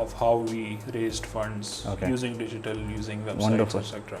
of how we raised funds using digital, using websites etc.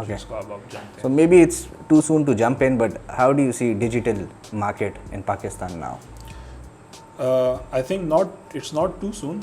Okay. So maybe it's too soon to jump in, but how do you see digital market in Pakistan now? I think it's not too soon.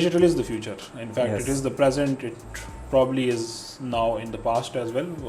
digital is the future. In fact, it is the present. It probably is now in the past as well.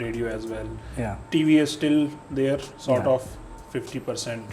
radio as well. TV is still there, sort of 50%.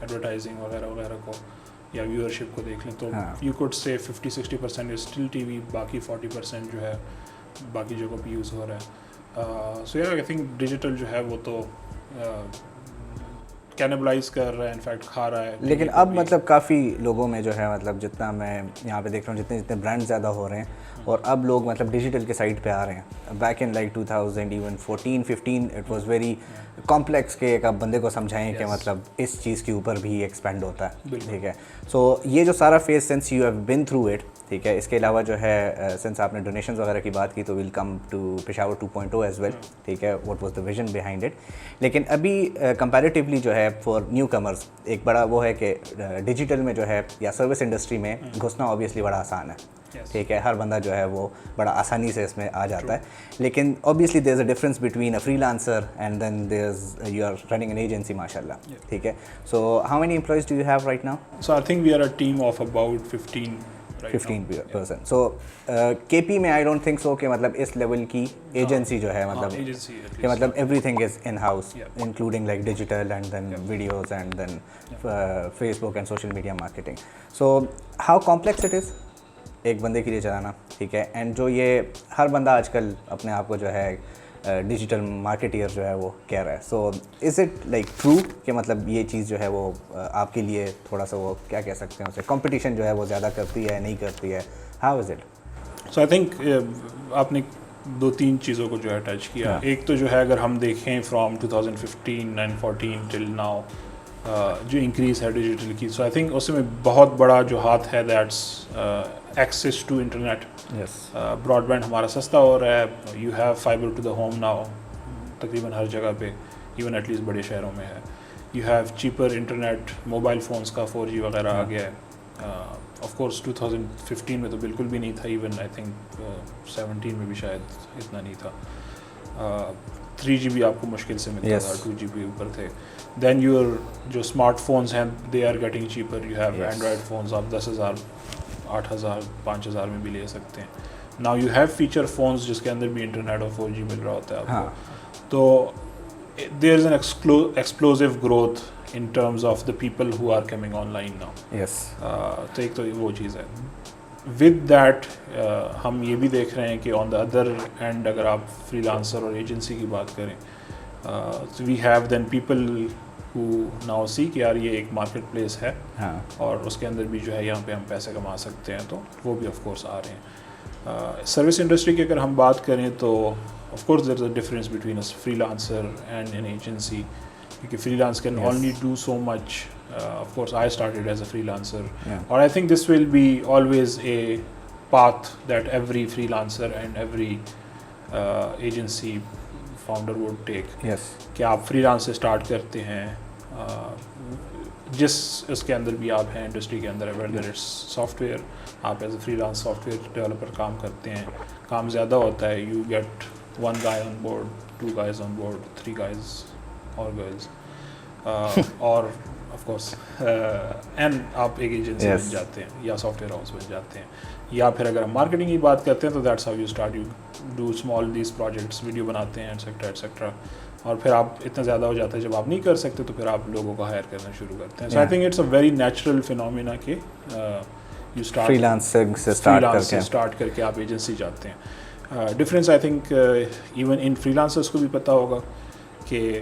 Advertising وغیرہ وغیرہ کو یا viewership کو دیکھ لیں تو you could سے 50-60% still T V, باقی 40% جو ہے باقی جگہوں پہ یوز ہو رہا ہے. سو آئی تھنک ڈیجیٹل جو ہے وہ تو کینیبلائز کر رہا ہے, انفیکٹ کھا رہا ہے. لیکن اب مطلب کافی لوگوں میں جو ہے مطلب جتنا میں یہاں پہ دیکھ رہا ہوں جتنے برانڈ زیادہ ہو رہے ہیں اور اب لوگ مطلب ڈیجیٹل کے سائڈ پہ آ رہے ہیں. Back in like 2014-15 it was very complex کہ ایک آپ بندے کو سمجھائیں کہ مطلب اس چیز کے اوپر بھی ایکسپینڈ ہوتا ہے, ٹھیک ہے. سو یہ جو سارا phase since you have been through it, ٹھیک ہے. اس کے علاوہ جو ہے سنس آپ نے ڈونیشنز وغیرہ کی بات کی تو welcome to Peshawar 2.0 as well, ٹھیک ہے. What was the vision behind it. لیکن ابھی کمپیریٹیولی جو ہے فار نیو کمرز ایک بڑا وہ ہے کہ ڈیجیٹل میں جو ہے یا سروس انڈسٹری میں گھسنا اوبیسلی بڑا آسان ہے, ٹھیک ہے. ہر بندہ جو ہے وہ بڑا آسانی سے اس میں آ جاتا ہے. لیکن obviously there is a difference between a freelancer and then there is you are running an agency, ماشاء اللہ, ٹھیک ہے. So how many employees do you have right now? So I think we are a team of about 15%. So K P میں I don't think so کہ مطلب اس level کی agency جو ہے مطلب کہ مطلب everything is in house including like digital and then videos and then Facebook and social media marketing. So how complex it is ایک بندے کے لیے چلانا, ٹھیک ہے. اینڈ جو یہ ہر بندہ آج کل اپنے آپ کو جو ہے ڈیجیٹل مارکیٹر جو ہے وہ کہہ رہا ہے. سو از اٹ لائک ٹرو کہ مطلب یہ چیز جو ہے وہ آپ کے لیے تھوڑا سا وہ کیا کہہ سکتے ہیں اسے کمپٹیشن جو ہے وہ زیادہ کرتی ہے نہیں کرتی ہے؟ How is it? So I think آپ نے 2-3 چیزوں کو جو ہے ٹچ کیا. ایک تو جو ہے اگر ہم دیکھیں فرام 2015 and 14 ٹل ناؤ جو انکریز ہے ڈیجیٹل کی, سو آئی تھنک اس میں بہت بڑا جو ہاتھ ہے that's access to internet. Broadband ہمارا سستا ہو رہا ہے. You have fibre to the home now تقریباً ہر جگہ پہ, ایون ایٹ لیسٹ بڑے شہروں میں ہے. You have cheaper internet, mobile phones کا 4G وغیرہ آ گیا ہے. آف کورس 2015 میں تو بالکل بھی نہیں تھا, ایون آئی تھنک 17 میں بھی شاید اتنا نہیں تھا. 3GB آپ کو مشکل سے ملتا تھا, 2GB اوپر تھے. دین یور جو اسمارٹ فونس ہیں they are getting cheaper. You have Android phones آپ 10,000 8,000 5,000 میں بھی لے سکتے ہیں. Now you have feature phones جس کے اندر بھی انٹرنیٹ اور 4G مل رہا ہوتا ہے آپ کو. تو there is an explosive growth in terms of the people who are coming online now. تو ایک تو وہ چیز ہے. ود دیٹ ہم یہ بھی دیکھ رہے ہیں کہ آن دا ادر اینڈ اگر آپ فری لانسر اور ایجنسی کی بات کریں we have then people who now see کہ یار یہ ایک مارکیٹ پلیس ہے اور اس کے اندر بھی جو ہے یہاں پہ ہم پیسے کما سکتے ہیں, تو وہ بھی آف کورس آ رہے ہیں. سروس انڈسٹری کی اگر ہم بات کریں تو of course there is a difference between a freelancer and an agency, کیونکہ freelance can only do so much. Of course, I started as a freelancer, or I think this will be always a path that every freelancer and every agency founder would take. Yes. کہ آپ freelance سے start کرتے ہیں, جس اس کے اندر بھی آپ ہیں انڈسٹری کے اندر, whether it's software, آپ as a freelance software developer کام کرتے ہیں, کام زیادہ ہوتا ہے, you get 1 guy on board, 2 guys on board, 3 guys or girls, اور آف کورس اینڈ آپ ایک ایجنسی بن جاتے ہیں یا سافٹ ویئر ہاؤس بن جاتے ہیں. یا پھر اگر ہم مارکیٹنگ کی بات کرتے ہیں تو that's how you start. You do small these projects, video بناتے ہیں ایٹسیکٹرا ایٹسیکٹرا, اور پھر آپ اتنا زیادہ ہو جاتا ہے جب آپ نہیں کر سکتے تو پھر آپ لوگوں کو ہائر کرنا شروع کرتے ہیں. So I think it's a very natural phenomena کہ یو اسٹارٹ فری لانسنگ سے اسٹارٹ کر کے آپ ایجنسی جاتے ہیں. Difference I think even in freelancers کو بھی پتہ ہوگا کہ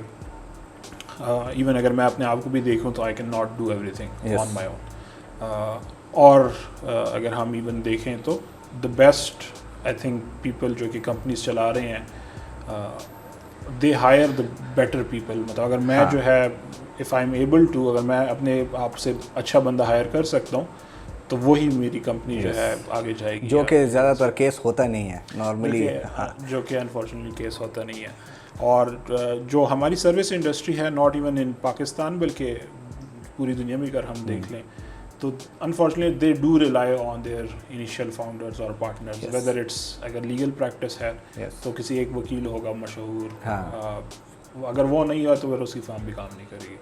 ایون اگر میں اپنے آپ کو بھی دیکھوں تو I can not do everything on my own. اور اگر ہم ایون دیکھیں تو the best I think people جو کہ کمپنیز چلا رہے ہیں they hire the better people. مطلب اگر میں جو ہے if I am able to, اگر میں اپنے آپ سے اچھا بندہ ہائر کر سکتا ہوں تو وہی میری کمپنی جو ہے آگے جائے گی, جو کہ زیادہ تر کیس ہوتا نہیں ہے نارملی, جو کہ انفارچونیٹلی کیس ہوتا نہیں ہے. اور جو ہماری سروس انڈسٹری ہے ناٹ ایون ان پاکستان بلکہ پوری دنیا میں اگر ہم دیکھ لیں تو unfortunately they do rely on their initial founders اور پارٹنرز. ویدر اٹس اگر لیگل پریکٹس ہے تو کسی ایک وکیل ہوگا مشہور, اگر وہ نہیں ہوا تو پھر اس کی فارم بھی کام نہیں کرے گی.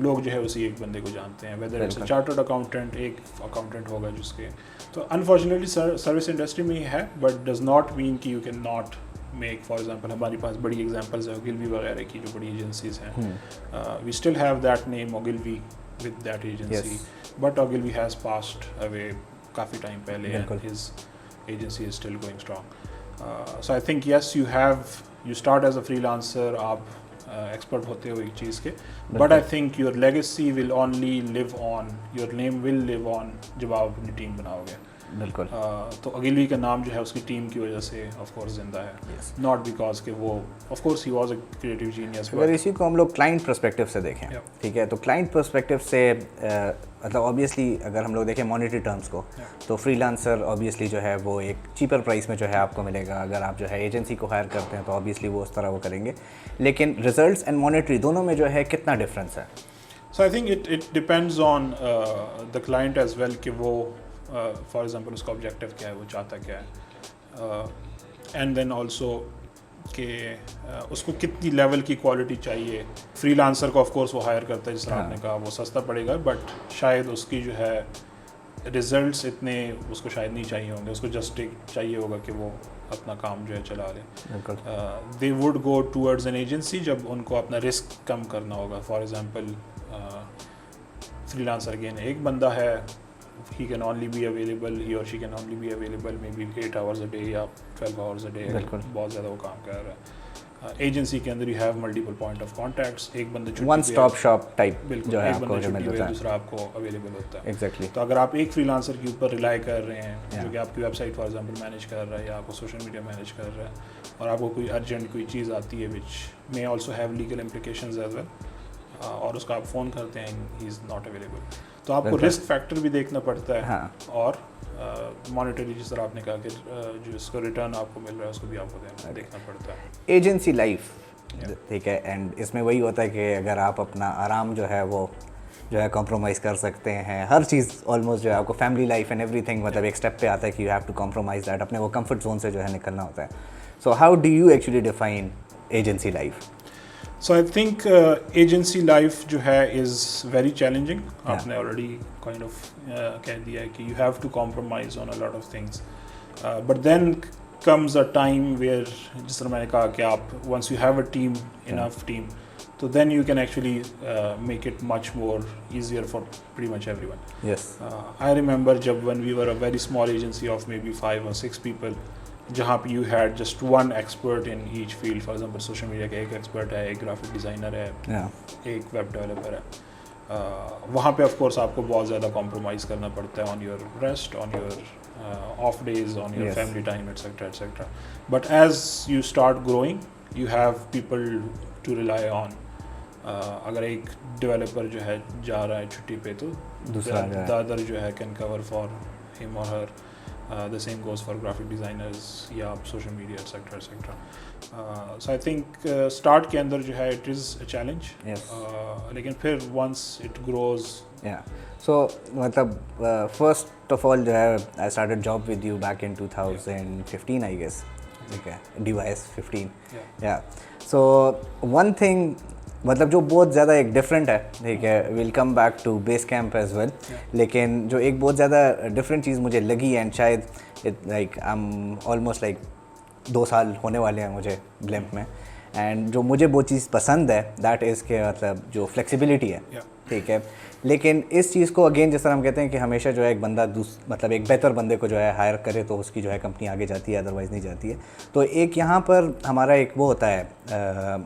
لوگ جو ہے اسی ایک بندے کو جانتے ہیں. ویدر اٹس چارٹرڈ اکاؤنٹنٹ, ایک اکاؤنٹنٹ ہوگا جس کے. تو انفارچونیٹلی سروس انڈسٹری میں ہی ہے, بٹ ڈز ناٹ مین کہ you can not make, for example ہماری پاس بڑی ایگزامپلز ہیں Ogilvy وغیرہ کی جو بڑی ایجنسیز ہیں, we still have that name Ogilvy with that agency, but Ogilvy has passed away coffee time پہلے and his agency is still going strong. So I think yes, you start as a freelancer, آپ expert ہوتے ہو ایک چیز کے, but I think your legacy will only live on, your name will live on جب آپ اپنی team بناؤ گے. بالکل. تو Ogilvy کا نام جو ہے اس کی ٹیم کی وجہ سے آف کورس زندہ ہے, ناٹ بیکاز کہ وہ of course he was a creative genius. اگر اسی کو ہم لوگ کلائنٹ پرسپیکٹیو سے دیکھیں, ٹھیک ہے, تو کلائنٹ پرسپیکٹیو سے مطلب آبویسلی اگر ہم لوگ دیکھیں مانیٹری ٹرمس کو, تو فری لانسر آبویسلی جو ہے وہ ایک چیپر پرائس میں جو ہے آپ کو ملے گا. اگر آپ جو ہے ایجنسی کو ہائر کرتے ہیں تو آبویسلی وہ اس طرح وہ کریں گے, لیکن ریزلٹس اینڈ مانیٹری دونوں میں جو ہے کتنا ڈفرینس ہے؟ So I think it depends on the client as well کہ وہ فار ایگزامپل اس کا آبجیکٹیو کیا ہے, وہ چاہتا کیا ہے, اینڈ دین آلسو کہ اس کو کتنی لیول کی کوالٹی چاہیے. فری لانسر کو آف کورس وہ ہائر کرتا ہے جس طرح آپ نے کہا, وہ سستا پڑے گا, بٹ شاید اس کی جو ہے ریزلٹس اتنے اس کو شاید نہیں چاہیے ہوں گے, اس کو جسٹ چاہیے ہوگا کہ وہ اپنا کام جو ہے چلا لیں. They would go towards an agency جب ان کو اپنا رسک کم کرنا ہوگا. For example free lancer again ایک بندہ ہے, he can only be available, he or she can only be available maybe 8 hours a day یا 12 hours a day, بہت زیادہ وہ کام کر رہا ہے. ایجنسی کے اندر you have multiple point of contacts, ایک بندہ چھٹی ون اسٹاپ شاپ ٹائپ بالکل, ایک بندہ چھٹی پہ ہے, دوسرا آپ کو اویلیبل ہوتا ہے. ایگزیکٹلی. تو اگر آپ ایک فری لانسر کے اوپر ریلائی کر رہے ہیں جو کہ آپ کی website for example manage کر رہا ہے یا آپ کو سوشل میڈیا مینیج کر رہا ہے, اور آپ کو کوئی ارجنٹ کوئی چیز آتی ہے وچ may also have legal implications as well, اور اس کا آپ فون کرتے ہیں he is not available, تو آپ کو رسک فیکٹر بھی دیکھنا پڑتا ہے, اور مانیٹری جس طرح آپ نے کہا کہ جو اس کا ریٹرن آپ کو مل رہا ہے اس کو بھی آپ کو دیکھنا پڑتا ہے. ایجنسی لائف, ٹھیک ہے, اینڈ اس میں وہی ہوتا ہے کہ اگر آپ اپنا آرام جو ہے وہ جو ہے کمپرومائز کر سکتے ہیں, ہر چیز آلموسٹ جو ہے آپ کو family life and everything مطلب ایک اسٹیپ پہ آتا ہے کہ you have to compromise that, اپنے وہ کمفرٹ زون سے جو ہے نکلنا ہوتا ہے. So how do you actually define agency life? So I think agency life جو ہے از ویری چیلنجنگ. آپ نے آلریڈی کائنڈ آف کہہ دیا ہے کہ you have to compromise on a lot of things, but then comes a time where جس طرح میں نے کہا کہ آپ once you have a team, enough team, تو then you can actually make it much more easier for pretty much everyone. Yes, I remember جب when we were a very small agency of maybe 5 or 6 people, جہاں پہ you had just one expert in each field. For example social media کا ایک expert ہے, ایک graphic designer ہے, ایک web developer ہے. وہاں پہ آف کورس آپ کو بہت زیادہ کمپرومائز کرنا پڑتا ہے on your rest, on your off days, on your family time etcetera etcetera. But as you start growing you have people to rely on. اگر ایک ڈیولپر جو ہے جا رہا ہے چھٹی پہ تو دوسرا ادر جو ہے کین کور فار ہم اور ہر. The same goes for graphic designers یا social media etc etc. So I think start کے اندر جو ہے it is a challenge, لیکن پھر once it grows. So مطلب first of all جو ہے I started job with you back in 2015 I guess, ٹھیک ہے, DYS 15. So one thing مطلب جو بہت زیادہ ایک ڈفرینٹ ہے, ٹھیک ہے, welcome back to base camp as well, لیکن جو ایک بہت زیادہ ڈفرینٹ چیز مجھے لگی, اینڈ شاید لائک آلموسٹ لائک 2 سال ہونے والے ہیں مجھے بلیمپ میں, اینڈ جو مجھے وہ چیز پسند ہے دیٹ از کہ مطلب جو فلیکسیبلٹی ہے, ٹھیک ہے, لیکن اس چیز کو اگین جس طرح ہم کہتے ہیں کہ ہمیشہ جو ہے ایک بندہ مطلب ایک بہتر بندے کو جو ہے ہائر کرے تو اس کی جو ہے کمپنی آگے جاتی ہے, ادروائز نہیں جاتی ہے. تو ایک یہاں پر ہمارا ایک وہ ہوتا ہے,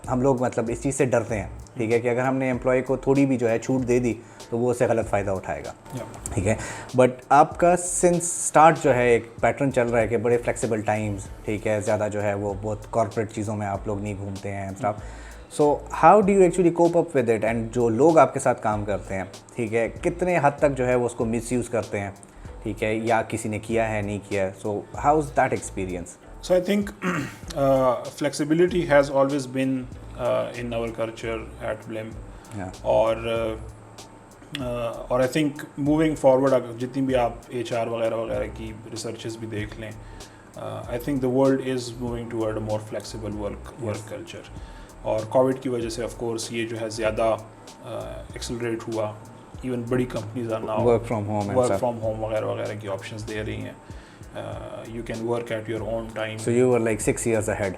ہم لوگ مطلب اس چیز سے ڈرتے ہیں, ٹھیک ہے, کہ اگر ہم نے امپلائی کو تھوڑی بھی جو ہے چھوٹ دے دی تو وہ اس سے غلط فائدہ اٹھائے گا, ٹھیک ہے. بٹ آپ کا سنس اسٹارٹ جو ہے ایک پیٹرن چل رہا ہے کہ بڑے فلیکسیبل ٹائمز, ٹھیک ہے, زیادہ جو ہے وہ بہت کارپوریٹ چیزوں میں آپ لوگ نہیں گھومتے ہیں staff. So how do you actually cope up with it, and جو لوگ آپ کے ساتھ کام کرتے ہیں, ٹھیک ہے, کتنے حد تک جو ہے وہ اس کو مس یوز کرتے ہیں, ٹھیک ہے, یا کسی نے کیا ہے نہیں کیا ہے. So how is that experience? So I think flexibility has always been in our culture at Blimp. اور I think moving forward جتنی بھی آپ HR وغیرہ کی ریسرچز بھی دیکھ لیں, I think the world is moving toward a more flexible work culture. اور کووڈ کی وجہ سے آف کورس یہ جو ہے زیادہ ایکسلریٹ ہوا. ایون بڑی companies are now work from home وغیرہ کی آپشنز دے رہی ہیں, You can work at your own time. So you were like 6 years ahead.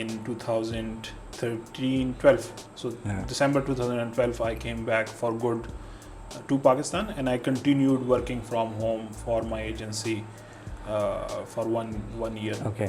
in 2013-12. So December 2012 I came back for good to Pakistan and I continued working from home for my agency for one year. Okay.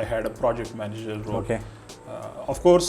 I had a project manager role. Okay. Of course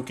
UK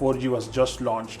4G was just launched.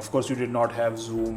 Of course you did not have Zoom,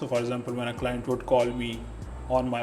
So for example when a client would call me on my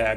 lag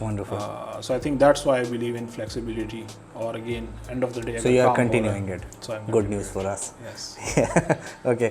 Wonderful. So I think that's why I believe in flexibility. Or again, end of the day. So you are continuing it. So I'm good news for us. Yes. Okay.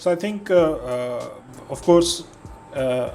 So I think of course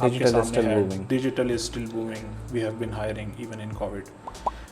digital is still booming. We have been hiring even in COVID.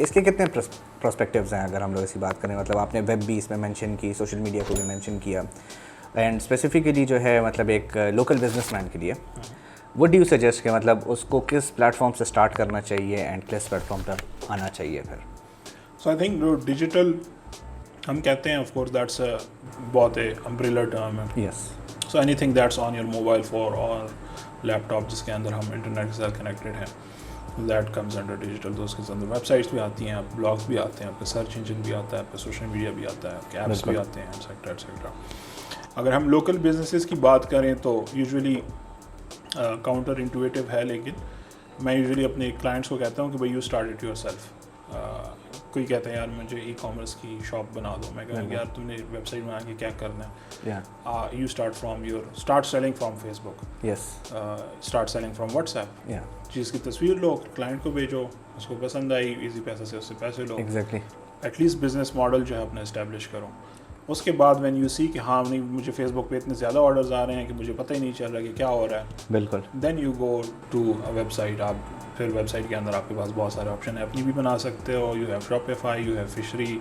اس کے کتنے perspectives ہیں اگر ہم لوگ اسی بات کریں؟ مطلب آپ نے ویب بھی اس میں مینشن کی, سوشل میڈیا کو بھی مینشن کیا, اینڈ اسپیسیفکلی جو ہے مطلب ایک لوکل بزنس مین کے لیے وٹ ڈو یو سجیسٹ کہ مطلب اس کو کس پلیٹ فارم سے اسٹارٹ کرنا چاہیے اینڈ کس پلیٹ فارم پر آنا چاہیے پھر؟ سو آئی تھنک جو ڈیجیٹل ہم کہتے ہیں آف کورس دیٹس بہت امبریلا ٹرم ہے. Yes. So anything that's on your mobile phone اور لیپ ٹاپ جس کے اندر ہم انٹرنیٹ کے ساتھ کنیکٹیڈ ہیں, دیٹ کمز انڈر ڈیجیٹل. تو اس کے اندر ویب سائٹس بھی آتی ہیں, آپ بلاگس بھی آتے ہیں, آپ کا سرچ انجن بھی آتا ہے, آپ کا سوشل میڈیا بھی آتا ہے, آپ کے ایپس بھی آتے ہیں, ایٹسیکٹرا ایٹسیکٹرا. اگر ہم لوکل بزنسز کی بات کریں تو یوزولی کاؤنٹر انٹویٹیو ہے, لیکن میں یوزلی اپنے کلائنٹس کو کہتا ہوں کہ بھائی you start it your self. کوئی کہتا ہے یار مجھے ای کامرس کی شاپ بنا دو, میں کہوں کہ یار تم نے ویب سائٹ بنا کے کیا کرنا ہے. You start from start selling from Facebook, start selling from WhatsApp. چیز کی تصویر لو, کلائنٹ کو بھیجو, اس کو پسند آئی, ایزی پیسے سے اس سے پیسے لو. ایٹ لیسٹ بزنس ماڈل جو ہے اپنا اسٹیبلش کرو. اس کے بعد وین یو سی کہ ہاں نہیں مجھے فیس بک پہ اتنے زیادہ آرڈرز آ رہے ہیں کہ مجھے پتہ ہی نہیں چل رہا کہ کیا ہو رہا ہے, بالکل, then you go to website. آپ پھر ویب سائٹ کے اندر آپ کے پاس بہت سارے آپشن ہیں, اپنی بھی بنا سکتے ہو. You have Shopify, you have Fishry, you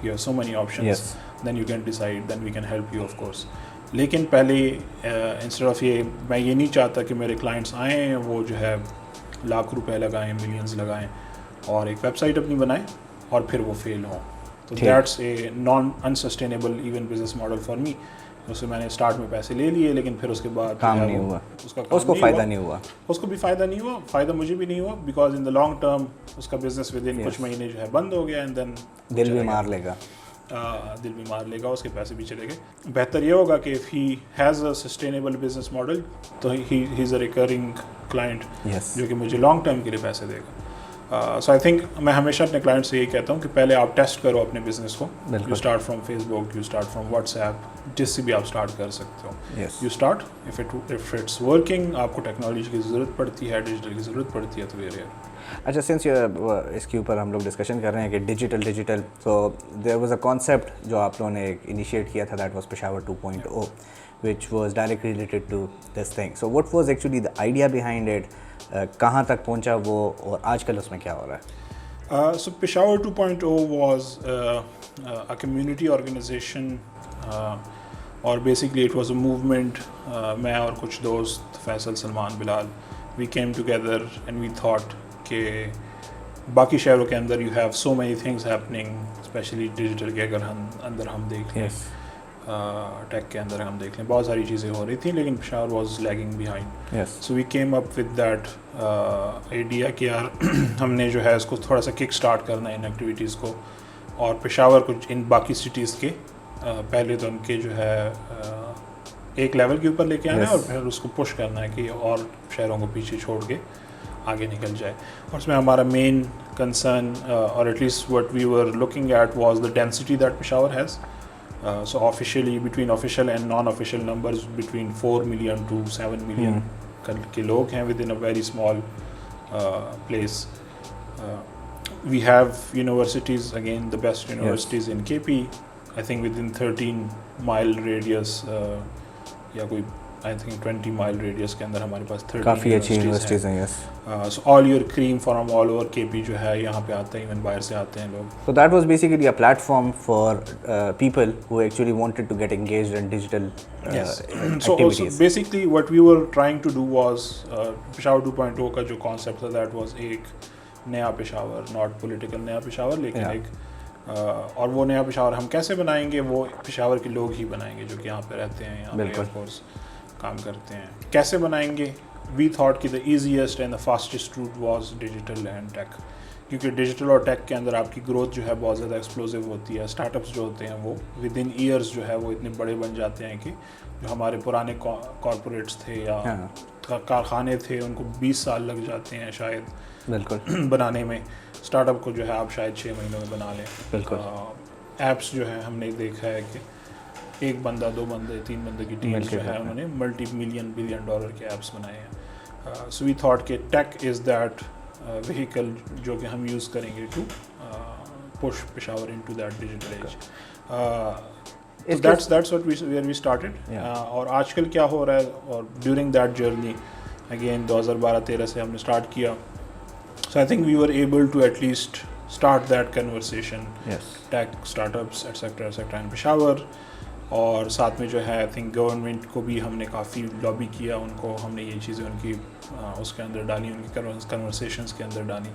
have so many options. Then you can decide, then we can help you of course. لیکن پہلے انسٹیڈ آف یہ میں یہ نہیں چاہتا کہ میرے کلائنٹس آئیں وہ جو ہے لاکھ روپے لگائیں, ملینز لگائیں اور ایک ویب سائٹ اپنی بنائیں اور پھر وہ فیل ہوں. تو that's a non unsustainable even business model for me. اس سے میں نے اسٹارٹ میں پیسے لے لیے لیکن پھر اس کے بعد کام نہیں ہوا, اس کو فائدہ نہیں ہوا, اس کو بھی فائدہ نہیں ہوا, فائدہ مجھے بھی نہیں ہوا, because in the long term اس کا بزنس ود ان کچھ مہینے جو ہے بند ہو گیا, اینڈ دین دل بھی مار لے گا, دل بھی مار لے گا, اس کے پیسے بھی چلے گئے. بہتر یہ ہوگا کہ if he has a sustainable business model تو ہی از اے ریکرنگ کلائنٹ جو کہ مجھے لانگ ٹرم کے لیے پیسے دے گا. سو آئی تھنک میں ہمیشہ اپنے کلائنٹ سے یہی کہتا ہوں کہ پہلے آپ ٹیسٹ کرو اپنے بزنس کو. You start from Facebook, you start from WhatsApp, جس سے بھی آپ اسٹارٹ کر سکتے ہو. You start if it's working. آپ کو ٹیکنالوجی کی ضرورت پڑتی ہے, ڈیجیٹل کی ضرورت پڑتی ہے تو ویئر. اچھا, سنس اس کے اوپر ہم لوگ ڈسکشن کر رہے ہیں کہ ڈیجیٹل تو دیر واز اے کانسیپٹ جو آپ لوگوں نے انیشیٹ کیا تھا, that was Peshawar 2.0 which was directly related to this thing. So what was actually the idea behind it? کہاں تک پہنچا وہ اور آج کل اس میں کیا ہو رہا ہے؟ So Peshawar 2.0 was a community organization اور basically it was a movement. میں اور کچھ دوست فیصل, سلمان, بلال, we came together and we thought کہ باقی شہروں کے اندر you have so many things happening, especially digital کے اگر اندر ہم دیکھ لیں, ٹیک کے اندر ہم دیکھ لیں, بہت ساری چیزیں ہو رہی تھیں لیکن Peshawar was lagging behind. So we came up with that idea کہ یار ہم نے جو ہے اس کو تھوڑا سا کک اسٹارٹ کرنا ہے ان ایکٹیویٹیز کو, اور پشاور کو ان باقی سٹیز کے پہلے تو ان کے جو ہے ایک لیول کے اوپر لے کے آنا ہے اور پھر اس کو پش کرنا ہے کہ اور شہروں کو پیچھے چھوڑ کے آگے نکل جائے. اور اس میں ہمارا مین کنسرن اور at least what we were looking at was the density that Peshawar has. So officially between official and non-official numbers between 4 million to 7 million کے لوگ ہیں within a very small place. We have universities, again the best universities in KP, I think within 13-mile radius یا کوئی I think 20-mile radius کے اندر ہمارے پاس 13 کافی اچھی universities ہیں. So all your cream from all over KP جو ہے یہاں پہ آتے ہیں, ایون باہر سے آتے ہیں لوگ. So that was basically a platform for people who actually wanted to get engaged in digital activities. So basically what we were trying to do was Peshawar 2.0 کا جو concept تھا that was ایک نیا پشاور, not political نیا پشاور, لیکن ایک اور وہ نیا پشاور ہم کیسے بنائیں گے, وہ پشاور کے لوگ ہی بنائیں گے جو کہ یہاں پہ رہتے ہیں, یہاں پہ آف کورس کام کرتے ہیں. کیسے بنائیں گے؟ وی تھاٹ کہ the easiest and the fastest route was digital and tech, کیونکہ ڈیجیٹل اور ٹیک کے اندر آپ کی گروتھ جو ہے بہت زیادہ ایکسپلوزو ہوتی ہے. اسٹارٹ اپس جو ہوتے ہیں وہ ود ان ایئرس جو ہے وہ اتنے بڑے بن جاتے ہیں کہ جو ہمارے پرانے کارپوریٹس تھے یا کارخانے تھے ان کو 20 سال لگ جاتے ہیں شاید بالکل بنانے میں. اسٹارٹ اپ کو جو ہے آپ شاید 6 مہینوں میں بنا لیں. بالکل. ایپس جو ہے ہم نے دیکھا ہے کہ ایک بندہ, 2 بندے, 3 بندے کی ٹیم جو ہے انہوں نے ملٹی ملین بلین ڈالر کے ایپس بنائے ہیں. سو وی تھاٹ کہ ٹیک از دیٹ وہیکل جو کہ ہم یوز کریں گے to push Peshawar into that digital age. That's what where we started. اور آج کل کیا ہو رہا ہے, اور ڈیورنگ دیٹ جرنی اگین 2012-13 سے ہم نے اسٹارٹ کیا. So I think we were able to at least start that conversation. Yes. Tech startups etc in Peshawar. اور ساتھ میں جو ہے آئی تھنک گورنمنٹ کو بھی ہم نے کافی لابی کیا, ان کو ہم نے یہ چیزیں ان کی اس کے اندر ڈالی, ان کی کنورسیشنس کے اندر ڈالی,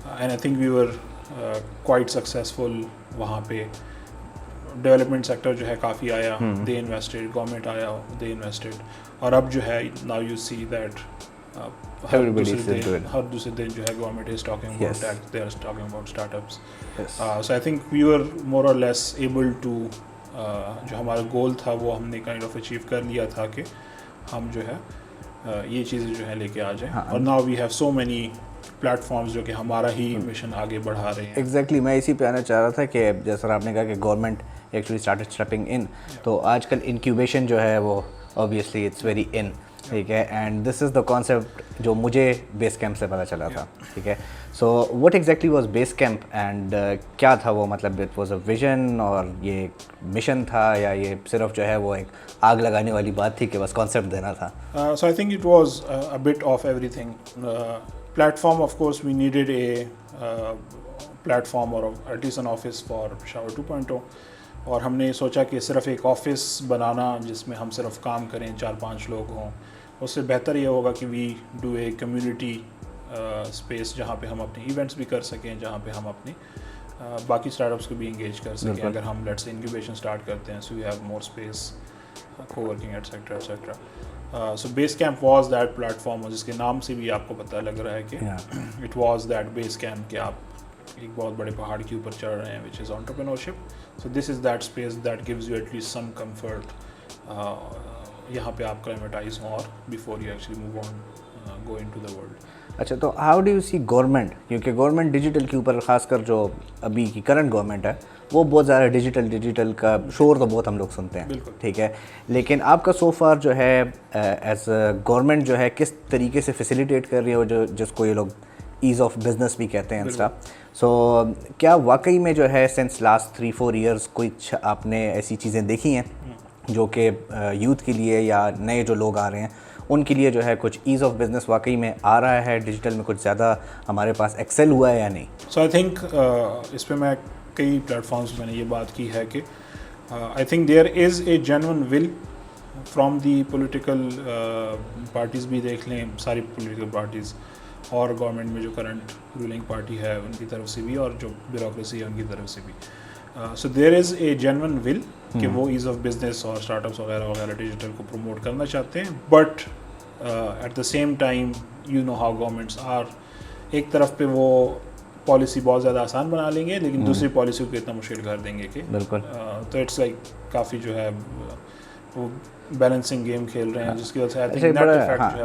and I think we were quite successful. وہاں پہ ڈیولپمنٹ سیکٹر جو ہے کافی آیا, دے انویسٹڈ, گورنمنٹ آیا, دے انویسٹڈ, اور اب جو ہے ناؤ یو سی دیٹ ہر دوسرے دن جو ہے government is talking about tech, they are talking about startups. So I think we were more or less able to, جو ہمارا گول تھا وہ ہم نے کائنڈ آف اچیو کر لیا تھا کہ ہم جو ہے یہ چیزیں جو ہے لے کے آ جائیں. اور now we have so many platforms جو کہ ہمارا ہی مشن آگے بڑھا رہے ہیں. ایگزیکٹلی میں اسی پہ آنا چاہ رہا تھا کہ جیسا آپ نے کہا کہ گورنمنٹ ایکچولی اسٹارٹڈ اسٹیپنگ ان, تو آج کل انکیوبیشن جو ہے وہ اوبیسلی اٹس ویری ان, ٹھیک ہے, and this is the concept جو مجھے بیس کیمپ سے پتہ چلا تھا, ٹھیک ہے. So what exactly was base camp and کیا تھا وہ, مطلب اٹ واز اے ویژن اور یہ مشن تھا, یا یہ صرف جو ہے وہ ایک آگ لگانے والی بات تھی کہ بس کانسیپٹ دینا تھا؟ So I think it was a bit of everything. Platform of course we needed a platform اور at least an office for Peshawar 2.0, اور ہم نے سوچا کہ صرف ایک آفس بنانا جس میں ہم صرف کام کریں, 4-5 لوگ ہوں, اس سے بہتر یہ ہوگا کہ we do a community space جہاں پہ ہم اپنے ایونٹس بھی کر سکیں, جہاں پہ ہم اپنے باقی اسٹارٹ اپس کو بھی انگیج کر سکیں. اگر ہم لیٹس سے انکیوبیشن اسٹارٹ کرتے ہیں, سو وی ہیو مور اسپیس, کو working et cetera et cetera. So base camp was that plate form, جس کے نام سے بھی آپ کو پتہ لگ رہا ہے کہ it was that base camp, کہ آپ ایک بہت بڑے پہاڑ کے اوپر چڑھ رہے ہیں, which is entrepreneurship. So this is that space that gives you at least some comfort. یہاں پہ آپ کلائمیٹائز ہوں اور before you actually move on go into the world. اچھا, تو how do you see government, کیونکہ government digital کے اوپر خاص کر جو ابھی کی کرنٹ گورنمنٹ ہے وہ بہت زیادہ ڈیجیٹل کا شور تو بہت ہم لوگ سنتے ہیں, ٹھیک ہے, لیکن آپ کا سو فار جو ہے ایز اے گورنمنٹ جو ہے کس طریقے سے فیسیلیٹیٹ کر رہی ہے, جو جس کو یہ لوگ ایز آف بزنس بھی کہتے ہیں اسٹاف. سو کیا واقعی میں جو ہے سنس لاسٹ 3-4 ایئرس کچھ آپ نے ایسی چیزیں دیکھی ہیں جو کہ یوتھ کے لیے یا نئے جو لوگ آ رہے ہیں ان کے لیے جو ہے کچھ ایز آف بزنس واقعی میں آ رہا ہے, ڈیجیٹل میں کچھ زیادہ ہمارے پاس ایکسل ہوا ہے یا نہیں؟ سو آئی تھنک اس پہ میں کئی پلیٹ فارمس میں نے یہ بات کی ہے کہ I think there is a genuine will from the political parties, بھی دیکھ لیں ساری پولیٹیکل پارٹیز, اور گورنمنٹ میں جو کرنٹ رولنگ پارٹی ہے ان کی طرف سے بھی, اور جو بیوروکریسی ہے ان کی طرف سے بھی. سو دیر از اے جینون ول کہ وہ ایز آف بزنس اور اسٹارٹ اپس وغیرہ وغیرہ ڈیجیٹل کو پروموٹ کرنا چاہتے ہیں, but at the same time you know how governments are, ایک طرف پہ وہ پالیسی بہت زیادہ آسان بنا لیں گے لیکن دوسری پالیسی کو اتنا مشکل کر دیں گے کہ بالکل, تو اٹس لائک کافی جو ہے وہ بیلنسنگ گیم کھیل رہے ہیں, جس کی وجہ سے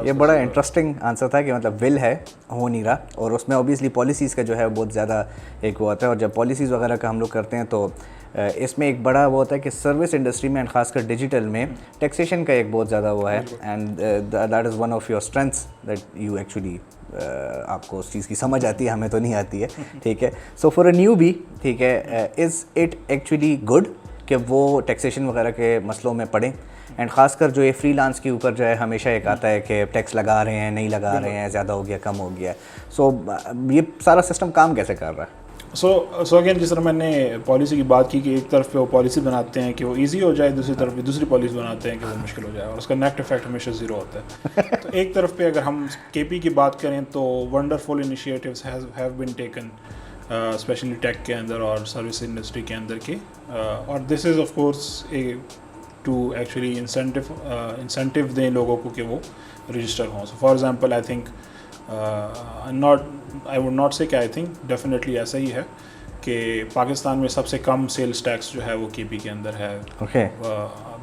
یہ بڑا انٹرسٹنگ آنسر تھا کہ مطلب ول ہے, ہو نہیں رہا, اور اس میں اوبیسلی پالیسیز کا جو ہے بہت زیادہ ایک وہ ہوتا ہے, اور جب پالیسیز وغیرہ کا ہم لوگ کرتے ہیں تو اس میں ایک بڑا وہ ہوتا ہے کہ سروس انڈسٹری میں اینڈ خاص کر ڈیجیٹل میں ٹیکسیشن کا ایک بہت زیادہ وہ ہے, and that is one of your strengths that you actually آپ کو اس چیز کی سمجھ آتی ہے, ہمیں تو نہیں آتی ہے, ٹھیک ہے. سو فار اے نیو بی, ٹھیک ہے, از اٹ ایکچولی گڈ کہ وہ ٹیکسیشن وغیرہ کے مسئلوں میں پڑیں, اینڈ خاص کر جو یہ فری لانس کے اوپر جو ہے ہمیشہ ایک آتا ہے کہ ٹیکس لگا رہے ہیں, نہیں لگا رہے ہیں, زیادہ ہو گیا, کم ہو گیا. سو یہ سارا سسٹم کام کیسے کر رہا ہے؟ سو اگین جس طرح میں نے پالیسی کی بات کی کہ ایک طرف پہ وہ پالیسی بناتے ہیں کہ وہ ایزی ہو جائے, دوسری طرف پہ دوسری پالیسی بناتے ہیں کہ وہ مشکل ہو جائے, اور اس کا نیٹ افیکٹ ہمیشہ زیرو ہوتا ہے. تو ایک طرف پہ اگر ہم KP کی بات کریں تو wonderful initiatives have been taken specially tech کے اندر اور سروس انڈسٹری کے اندر کے, اور this is of course a to actually incentive دیں لوگوں کو کہ وہ رجسٹر ہوں. So for example I think I would not say کہ I think definitely ایسا ہی ہے کہ پاکستان میں سب سے کم سیلز ٹیکس جو ہے وہ KP کے اندر ہے.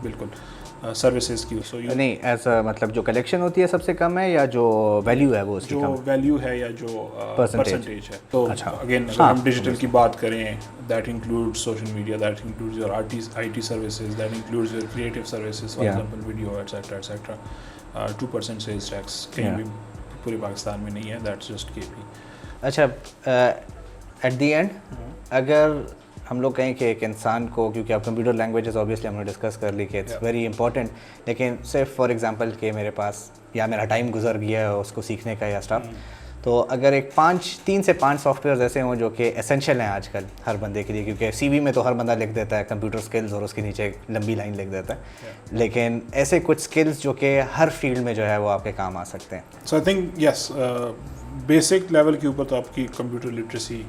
بالکل سروسز کی. سو نہیں ایز مطلب جو کلیکشن ہوتی ہے سب سے کم ہے, یا جو ویلیو ہے وہ اس کی جو ویلیو ہے یا جو پرسنٹیج ہے. تو اگین اگر ہم ڈیجیٹل کی بات کریں, that include social media, that includes your IT services, that includes your creative services, for example video etcetera etcetera. 2% sales tax کہیں بھی پورے پاکستان میں نہیں ہے, دیٹس جسٹ KP. اچھا, ایٹ دی اینڈ اگر ہم لوگ کہیں کہ ایک انسان کو, کیونکہ اب کمپیوٹر لینگویجز اوبیسلی ہم نے ڈسکس کر لی کہ اٹس ویری امپورٹنٹ, لیکن صرف فار ایگزامپل کہ میرے پاس یا میرا ٹائم گزر گیا ہے اس کو سیکھنے کا یا اسٹاف, تو اگر ایک 3 سے 5 سافٹ ویئرز ایسے ہوں جو کہ اسینشیل ہیں آج کل ہر بندے کے لیے, کیونکہ سی وی میں تو ہر بندہ لکھ دیتا ہے کمپیوٹر اسکلز اور اس کے نیچے ایک لمبی لائن لکھ دیتا ہے, لیکن ایسے کچھ اسکلز جو کہ ہر فیلڈ میں جو ہے وہ آپ کے کام آ سکتے ہیں. So I think yes basic level کے اوپر تو آپ کی کمپیوٹر لٹریسی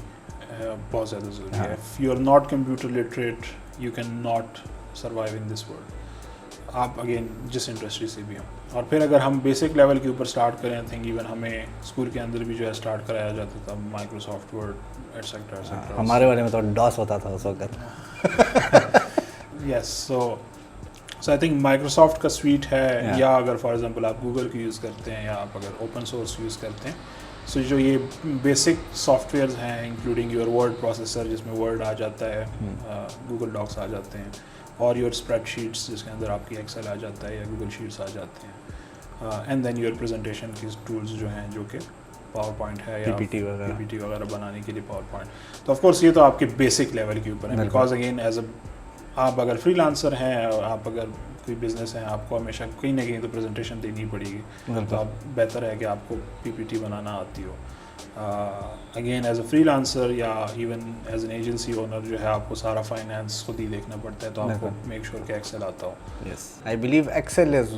بہت زیادہ ضروری ہے. If you are not computer literate you can not survive in this world, آپ اگین جس انڈسٹری سے بھی ہوں. اور پھر اگر ہم بیسک لیول کے اوپر اسٹارٹ کریں, آئی تھنک ایون ہمیں اسکول کے اندر بھی جو ہے اسٹارٹ کرایا جاتا تھا مائکروسافٹ ورڈ ایٹسیکٹرا ایٹسیکٹرا. ہمارے والے میں تو ڈاس ہوتا تھا اس وقت. یس سو آئی تھنک مائکروسافٹ کا سویٹ ہے, یا اگر فار ایگزامپل آپ گوگل کو یوز کرتے ہیں یا آپ اگر اوپن سورس یوز کرتے ہیں, سو جو یہ بیسک سافٹ ویئرز ہیں انکلوڈنگ یور ورڈ پروسیسر جس میں ورڈ آ جاتا ہے, گوگل ڈاکس آ جاتے ہیں, اور یور اسپریڈ شیٹس جس کے اندر آپ کی ایکسل آ جاتا ہے یا گوگل شیٹس آ جاتے ہیں, اینڈ دین یور پریزنٹیشن کی ٹولس جو ہیں جو کہ پاور پوائنٹ ہے یا پی پی ٹی وغیرہ بنانے کے لیے پاور پوائنٹ. تو آف کورس یہ تو آپ کے بیسک لیول کے اوپر ہے, بیکاز اگین ایز اے آپ اگر فری لانسر ہیں اور آپ اگر کوئی بزنس ہے, آپ کو ہمیشہ کہیں نہ کہیں تو پریزنٹیشن دینی پڑے گی, تو آپ بہتر ہے کہ آپ کو پی پی ٹی بنانا آتی ہو. Again is a freelancer یا even is an agency owner جو ہے آپ کو سارا فائنینس خود ہی دیکھنا پڑتا ہے, تو آپ کو میک شیور کہ ایکسل آتا ہو. Yes I believe Excel is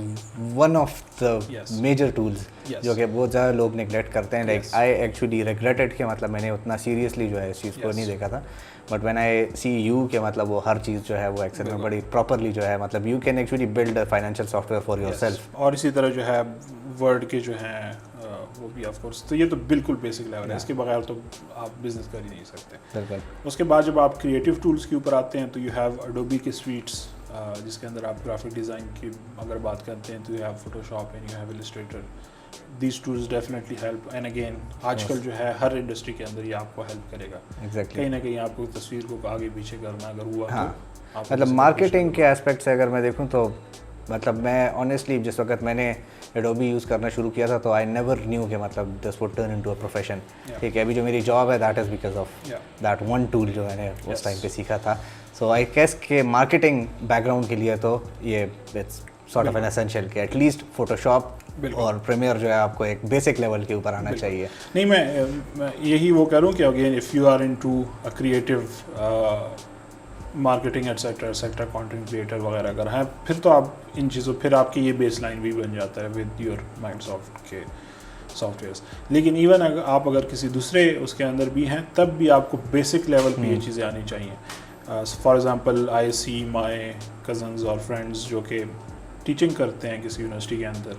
one of the major tools جو کہ بہت زیادہ لوگ نگلیکٹ کرتے ہیں. لائک آئی ایکچولی ریگریٹڈ کہ مطلب میں نے اتنا سیریسلی جو ہے اس چیز کو نہیں دیکھا تھا, but when I see you کہ مطلب وہ ہر چیز جو ہے وہ ایکسل میں بڑی پراپرلی جو ہے مطلب you can actually build financial soft where for your self. اور اسی طرح جو ہے ورڈ کے جو ہیں وہ بھی آف کورس, تو یہ تو بالکل بیسک لیول ہے, اس کے بغیر تو آپ بزنس کر ہی نہیں سکتے. بالکل. اس کے بعد جب آپ کریٹو ٹولس کے اوپر آتے ہیں تو یو ہیو اڈوبی کے سویٹس جس کے اندر آپ گرافک ڈیزائن کی اگر بات کرتے ہیں تو you have photo shop and you have illustrator. These tools definitely help, and again آج کل جو ہے ہر انڈسٹری کے اندر یہ آپ کو ہیلپ کرے گا. کہیں نہ کہیں آپ کو تصویر کو آگے پیچھے کرنا اگر ہوا تو مطلب مارکیٹنگ کے اسپیکٹ سے اگر میں دیکھوں تو مطلب میں آنیسٹلی جس وقت میں نے ایڈوبی یوز کرنا شروع کیا تھا تو آئی نیور نیو کہ مطلب this would turn into a profession. ٹھیک ہے, ابھی جو میری جاب ہے that is because of that one tool جو میں نے اس ٹائم پہ سیکھا تھا. سو آئی گیس کہ مارکیٹنگ بیک گراؤنڈ کے لیے تو یہ it's sort of an essential کہ ایٹ لیسٹ فوٹو شاپ اور پریمیئر جو ہے آپ کو ایک بیسک لیول کے اوپر آنا چاہیے. نہیں میں یہی وہ کہہ رہا ہوں کہ again if you are into a creative marketing etcetera etcetera content creator وغیرہ اگر ہیں, پھر تو آپ ان چیزوں پھر آپ کی یہ بیس لائن بھی بن جاتا ہے ود یور مائکروسافٹ کے سافٹ ویئرس. لیکن ایون آپ اگر کسی دوسرے اس کے اندر بھی ہیں تب بھی آپ کو بیسک لیول پہ یہ چیزیں آنی چاہیے. For example I see my cousins اور فرینڈس جو کہ ٹیچنگ کرتے ہیں کسی یونیورسٹی کے اندر,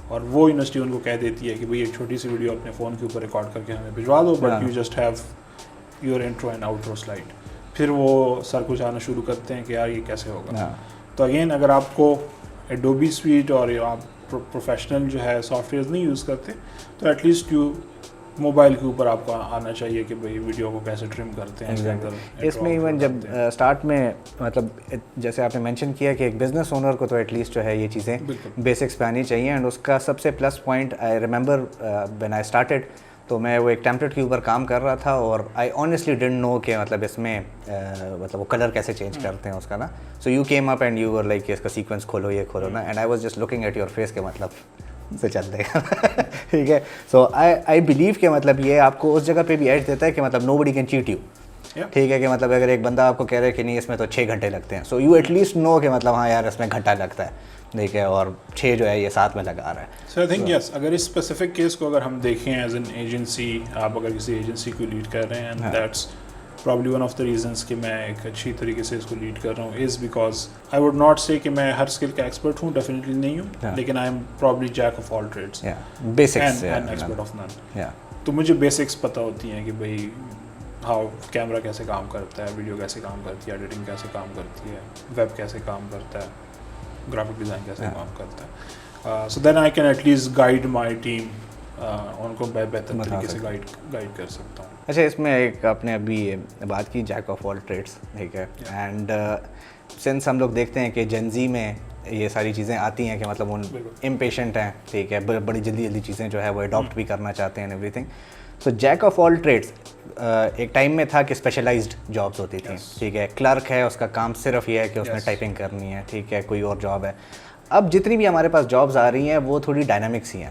اور وہ یونیورسٹی ان کو کہہ دیتی ہے کہ بھائی ایک چھوٹی سی ویڈیو اپنے فون کے اوپر ریکارڈ کر کے ہمیں بھجوا دو, but you just have your intro and outro slide. پھر وہ سر کو جانا شروع کرتے ہیں کہ یار یہ کیسے ہوگا. تو اگین اگر آپ کو ایڈوبی سویٹ اور آپ پروفیشنل جو ہے سافٹ ویئرز نہیں یوز کرتے تو ایٹ لیسٹ یو موبائل کے اوپر آپ کو آنا چاہیے کہ بھائی ویڈیو کو کیسے ٹرم کرتے ہیں. اس میں ایون جب اسٹارٹ میں مطلب جیسے آپ نے مینشن کیا کہ ایک بزنس اونر کو تو ایٹ لیسٹ جو ہے یہ چیزیں بیسکس پہ آنی چاہیے. اینڈ اس کا سب سے plus point I remember when I started تو میں وہ ایک ٹیمپلیٹ کے اوپر کام کر رہا تھا اور آئی آنیسٹلی ڈنٹ نو کہ مطلب اس میں مطلب وہ کلر کیسے چینج کرتے ہیں اس کا نا. So you came up and you were like اس کا سیکوینس کھولو یہ کھولو نا, and I was just looking at your face کے مطلب سے چل دے گا. ٹھیک ہے, سو آئی بلیو کہ مطلب یہ آپ کو اس جگہ پہ بھی ایج دیتا ہے کہ مطلب نو بڈی کین چیٹ یو. ٹھیک ہے, کہ مطلب اگر ایک بندہ آپ کو کہہ رہے کہ نہیں اس میں تو 6 گھنٹے لگتے ہیں, سو یو ایٹ لیسٹ نو کہ مطلب ہاں یار اس میں گھنٹہ لگتا ہے, ٹھیک ہے, اور 6 جو ہے یہ ساتھ میں لگا رہا ہے. سو آئی تھنک یس اگر اس اسپیسیفک کیس کو اگر ہم دیکھیں ایز این ایجنسی, آپ اگر کسی ایجنسی کو لیڈ کر رہے ہیں, and that's probably one of the reasons کہ میں ایک اچھی طریقے سے اس کو لیڈ کر رہا ہوں, is because I would not سے کہ میں ہر اسکل کا ایکسپرٹ ہوں, ڈیفینیٹلی نہیں ہوں, لیکن I am probably Jack of all traits basics and expert of none. تو مجھے بیسکس پتہ ہوتی ہیں کہ بھائی ہاؤ کیمرہ کیسے کام کرتا ہے, ویڈیو کیسے کام کرتی ہے, ایڈیٹنگ کیسے کام کرتی ہے, ویب کیسے کام کرتا ہے, گرافک ڈیزائن کیسے کام کرتا ہے. So then I can at least guide my team, ان کو بہتر طریقے سے گائیڈ کر سکتا ہوں. اچھا, اس میں ایک آپ نے ابھی بات کی جیک آف آل ٹریڈس, ٹھیک ہے, اینڈ سنس ہم لوگ دیکھتے ہیں کہ جن زی میں یہ ساری چیزیں آتی ہیں کہ مطلب ان امپیشنٹ ہیں, ٹھیک ہے, بڑی جلدی چیزیں جو ہے وہ اڈاپٹ بھی کرنا چاہتے ہیں, every thing. So Jack of all traits ایک ٹائم میں تھا کہ اسپیشلائزڈ جابس ہوتی تھیں, ٹھیک ہے, کلرک ہے اس کا کام صرف یہ ہے کہ اس نے ٹائپنگ کرنی ہے, ٹھیک ہے, کوئی اور جاب ہے. اب جتنی بھی ہمارے پاس جابس آ رہی ہیں وہ تھوڑی ڈائنامکس ہی ہیں,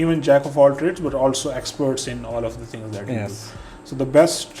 even jack of all trades but also experts in all of the things that you do. So the best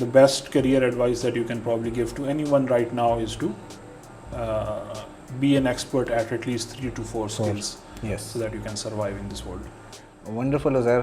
the best career advice that you can probably give to anyone right now is to be an expert at least 3 to 4 skills. Yes. So that you can survive in this world. Wonderful Uzair,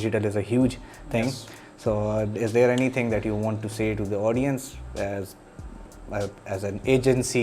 digital is a huge thing. Yes. So is there anything that you want to say to the audience as an agency,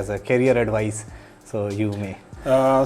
as a career advice, so you may.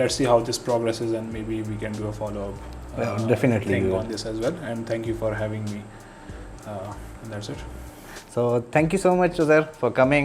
let's see how this progresses and maybe we can do a follow-up definitely thing on this as well. And thank you for having me. And that's it. So thank you so much Uzair for coming.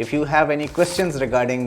If you have any questions regarding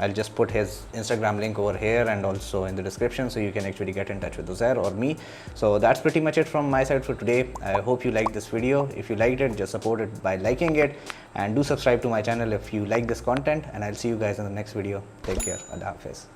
I'll just put his Instagram link over here and also in the description, so you can actually get in touch with Uzair or me. So that's pretty much it from my side for today. I hope you liked this video. If you liked it, just support it by liking it, and do subscribe to my channel if you like this content, and I'll see you guys in the next video. Take care. Allah Hafiz.